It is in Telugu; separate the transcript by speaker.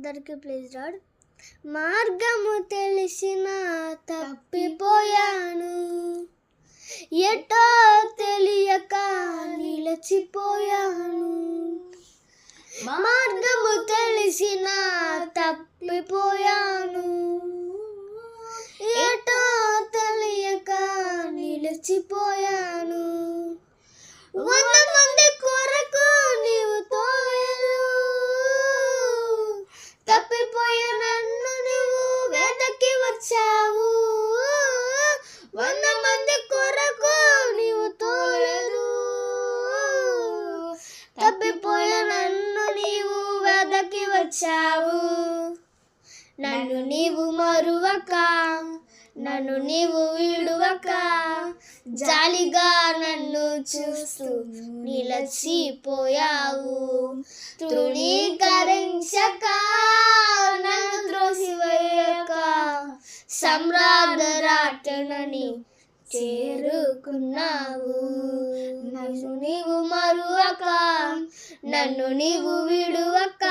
Speaker 1: అందరికీ ప్లీజ్ రాడ్. మార్గము తెలిసిన తప్పిపోయాను, ఎటో తెలియక నిలచిపోయాను. మార్గము తెలిసిన తప్పిపోయాను, ఎటో తెలియక నిలిచిపోయాను. 100 మంది కొరకు నీవు తోయలు, తప్పిపోయే నన్ను నీవు వెతకి వచ్చావు. 100 మంది కొరకు నీవు తోయలు, తప్పిపోయే నన్ను నీవు వెతకి వచ్చావు. నన్ను నీవు మరువక, నన్ను నీవు విడువక, జాలిగా నన్ను చూస్తూ నిలచిపోయావు. తృణీకరించక, నన్ను త్రోసివేయక, సంరాధరాటనని చేరుకున్నావు. నన్ను నీవు మరువక, నన్ను నీవు విడువక,